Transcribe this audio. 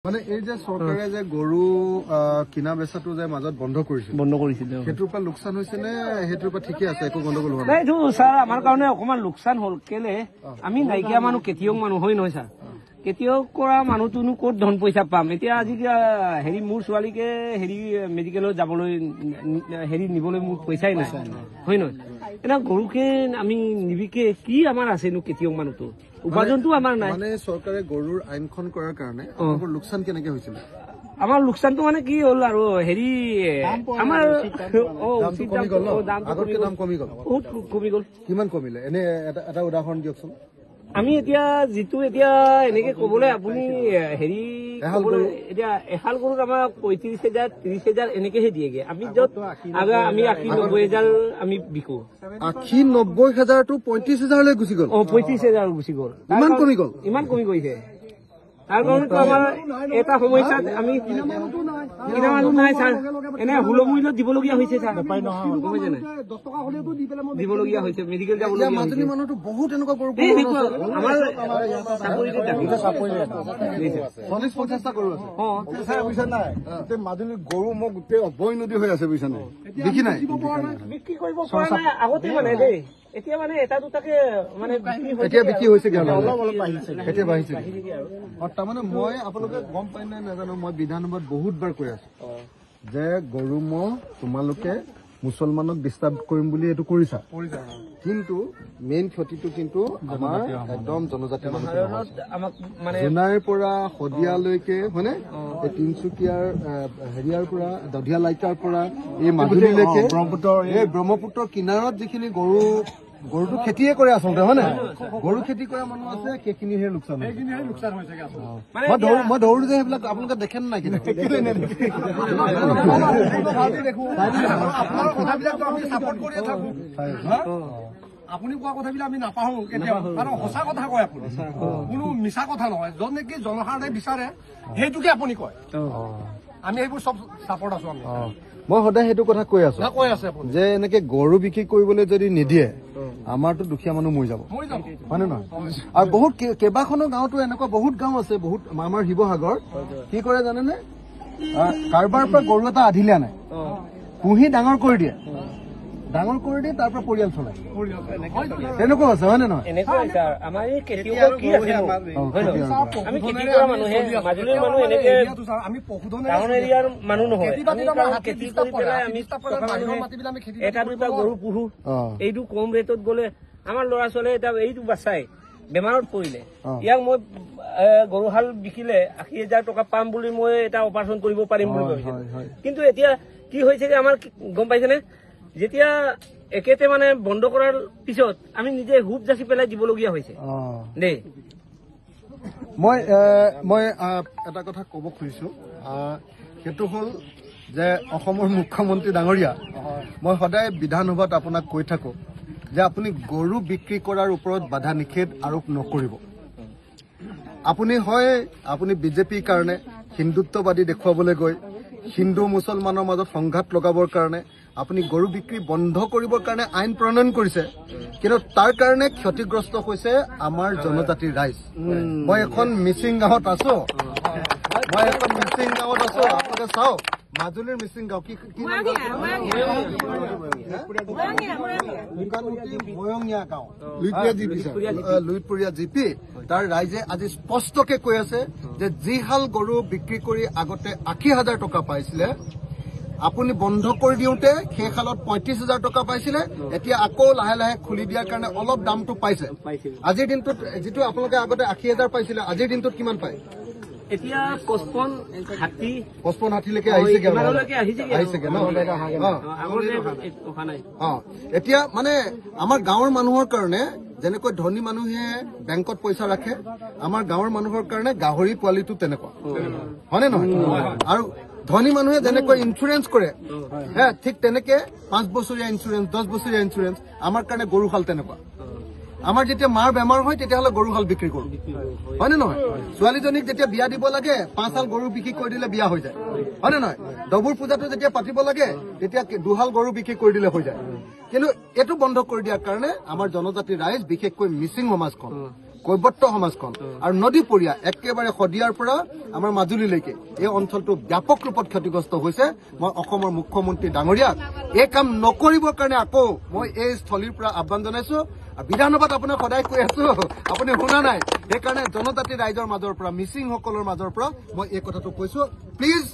মানে এই যে সৰকাৰে যে গৰু কিনা বেচাটো যে মাজত বন্ধ কৰিছিল হেতুৰ পৰা লোকসান হৈছে নে হেতুৰ পৰা ঠিকই আছে একো গণ্ডগোল হোৱা নাই এইটো স্যাৰ আমাৰ কাৰণে অকমান লোকসান হল কেলে আমি নাইকিয়া মানুহ খেতিয়ক মানুহ হয় নহয় স্যাৰ খেতিয়ক কৰা মানুহটোনো ক'ত ধন পইচা পাম এতিয়া আজি হেৰি মোৰ ছোৱালীকে হেৰি মেডিকেলত যাবলৈ হেৰি নিবলৈ মোৰ পইচাই নাই হয় নহয় এটা গৰুকে আমি নিবিকে কি আমাৰ আছেনো খেতিয়ক মানুহটো উপাৰ্জনটো আমাৰ নাই মানে চৰকাৰে গৰুৰ আইনখন কৰাৰ কাৰণে আপোনালোকৰ লোকসান কেনেকে হৈছিল আমাৰ লোকসানটো মানে কি হ'ল আৰু হেৰি আমাৰ দাম কমি গ'ল বহুত কমি গ'ল কিমান কমিলে এনে এটা উদাহৰণ দিয়কচোন আমি এতিয়া যিটো এতিয়া এনেকে কবলৈ আপুনি হেৰি এতিয়া এহাল গৰুক আমাৰ 35,000 30,000 এনেকেহে দিয়েগে আমি য'ত আমি 80,000 আমি বিকো 80,000 টো 35,000 লৈ গুচি গ'ল 35,000 গুচি গ'ল ইমান কমি গৈছে তাৰ কাৰণেতো আমাৰ এটা সমস্যাত আমি কিনা মানুহ নাই ছাৰ এনে সুলভ মূল্যত দিবলগীয়া হৈছে ছাৰ দিবলগীয়া হৈছে মেডিকেল যাবলগীয়া হৈছে মানুহটো বহুত এনেকুৱা গৰু আমাৰ চাপৰিতে মাজুলী গৰু মোক গোটেই অভয় নদী হৈ আছে বুজিছা নাই দেখি নাই বিক্ৰী কৰিব পৰা নাই আগতে মানে দেই এতিয়া মানে এটা দুটাকে মানে এতিয়া বিক্ৰী হৈছে এতিয়া বাঢ়িছে তাৰমানে মই আপোনালোকে গম পাই নাই নাজানো মই বিধানসভাত বহুতবাৰ কৈ আছো যে গৰু ম'হ তোমালোকে মুছলমানক ডিষ্টাৰ্ব কৰিম বুলি এইটো কৰিছা কিন্তু মেইন ক্ষতিটো কিন্তু আমাৰ একদম জনজাতি জোনাইৰ পৰা শদিয়ালৈকে হয়নে এই তিনচুকীয়াৰ হেৰিয়াৰ পৰা দধিয়া লাইটাৰ পৰা এই মাজুলীলৈকে ব্ৰহ্মপুত্ৰৰ কিনাৰত যিখিনি গৰুটো খেতিয়ে কৰে আচলতে হয় নে গৰু খেতি কৰা মানুহ আছে সেইখিনিহে লোকচান মই দৌৰো যে সেইবিলাক আপোনালোকে দেখেন নাই আপুনি কোৱা কথাবিলাক আমি নাপাহো কেতিয়াও কাৰণ সঁচা কথা কয় আপুনি কোনো মিছা কথা নহয় য'ত নেকি জনসাধাৰণে বিচাৰে সেইটোকে আপুনি কয় আমি এইবোৰ চব চাপৰ্ট আছো আমি মই সদায় সেইটো কথা কৈ আছো যে এনেকে গৰু বিক্ৰী কৰিবলৈ যদি নিদিয়ে আমাৰতো দুখীয়া মানুহ মৰি যাব হয় নে নহয় আৰু বহুত কেইবাখনো গাঁৱতো এনেকুৱা বহুত গাঁও আছে বহুত আমাৰ শিৱসাগৰ কি কৰে জানেনে কাৰোবাৰ পৰা গৰু এটা আধিলে আনে পুহি ডাঙৰ কৰি দিয়ে তাৰ পৰা পৰিয়াল চলায় তেনেকুৱা আছে হয় নে নহয় আমাৰ এই খেতিয়কৰ কি আছে আমি খেতি কৰা মানুহে মাজুলীৰ মানুহ এনেকে আমি পশুধন টাউন এৰিয়াৰ মানুহ নহয় খেতি কৰি পেলাই আমি এটা দুটা গৰু পুহো এইটো কম ৰেটত গলে আমাৰ ল'ৰা ছোৱালীয়ে এতিয়া এইটো বাচাই বেমাৰত পৰিলে ইয়াক মই গৰুহাল বিকিলে 80,000 টকা পাম বুলি মই এটা অপাৰেশ্যন কৰিব পাৰিম বুলি ভাবিছিলো কিন্তু এতিয়া কি হৈছে যে আমাৰ গম পাইছেনে যেতিয়া একেতে মানে বন্ধ কৰাৰ পিছত আমি নিজে হুপ যাচি পেলাই দিবলগীয়া হৈছে দেই মই এটা কথা ক'ব খুজিছো সেইটো হ'ল যে অসমৰ মুখ্যমন্ত্ৰী ডাঙৰীয়া মই সদায় বিধানসভাত আপোনাক কৈ থাকো যে আপুনি গৰু বিক্ৰী কৰাৰ ওপৰত বাধা নিষেধ আৰোপ নকৰিব আপুনি বিজেপিৰ কাৰণে হিন্দুত্ববাদী দেখুৱাবলৈ গৈ হিন্দু মুছলমানৰ মাজত সংঘাত লগাবৰ কাৰণে আপুনি গৰু বিক্ৰী বন্ধ কৰিবৰ কাৰণে আইন প্ৰণয়ন কৰিছে কিন্তু তাৰ কাৰণে ক্ষতিগ্ৰস্ত হৈছে আমাৰ জনজাতিৰ ৰাইজ মই এখন মিচিং গাঁৱত আছো আপোনালোকে চাওক মাজুলীৰ মিচিং গাঁও কি ময়ঙীয়া গাঁও লুইতপুৰীয়া জিপি তাৰ ৰাইজে আজি স্পষ্টকে কৈ আছে যে যিহাল গৰু বিক্ৰী কৰি আগতে 80,000 টকা পাইছিলে আপুনি বন্ধ কৰি দিওঁতে সেই খালত 35,000 টকা পাইছিলে এতিয়া আকৌ লাহে লাহে খুলি দিয়াৰ কাৰণে অলপ দামটো পাইছে আজিৰ দিনটোত যিটো আপোনালোকে আগতে 80,000 পাইছিলে আজিৰ দিনটোত কিমান পায় এতিয়া 55 লৈকে আহিছেগে এতিয়া মানে আমাৰ গাঁৱৰ মানুহৰ কাৰণে যেনেকৈ ধনী মানুহে বেংকত পইচা ৰাখে আমাৰ গাঁৱৰ মানুহৰ কাৰণে গাহৰি পোৱালিটো তেনেকুৱা হয়নে নহয় আৰু ধনী মানুহে যেনেকৈ ইঞ্চুৰেঞ্চ কৰে ঠিক তেনেকে 5 বছৰীয়া ইঞ্চুৰেঞ্চ 10 বছৰীয়া ইঞ্চুৰেঞ্চ আমাৰ কাৰণে গৰুহাল তেনেকুৱা আমাৰ যেতিয়া মাৰ বেমাৰ হয় তেতিয়াহ'লে গৰুহাল বিক্ৰী কৰো হয়নে নহয় ছোৱালীজনীক যেতিয়া বিয়া দিব লাগে 5 হাল গৰু বিক্ৰী কৰি দিলে বিয়া হৈ যায় হয়নে নহয় ডবুৰ পূজাটো যেতিয়া পাতিব লাগে তেতিয়া 2 হাল গৰু বিক্ৰী কৰি দিলে হৈ যায় কিন্তু এইটো বন্ধ কৰি দিয়াৰ কাৰণে আমাৰ জনজাতিৰ ৰাইজ বিশেষকৈ মিচিং সমাজখন কৈবৰ্ত সমাজখন আৰু নদীপৰীয়া একেবাৰে শদিয়াৰ পৰা আমাৰ মাজুলীলৈকে এই অঞ্চলটো ব্যাপক ৰূপত ক্ষতিগ্ৰস্ত হৈছে মই অসমৰ মুখ্যমন্ত্ৰী ডাঙৰীয়াক এই কাম নকৰিবৰ কাৰণে আকৌ মই এই স্থলীৰ পৰা আহ্বান জনাইছো বিধানসভাত আপোনাক সদায় কৈ আছো আপুনি শুনা নাই সেইকাৰণে জনজাতি ৰাইজৰ মাজৰ পৰা মিচিংসকলৰ মাজৰ পৰা মই এই কথাটো কৈছো প্লিজ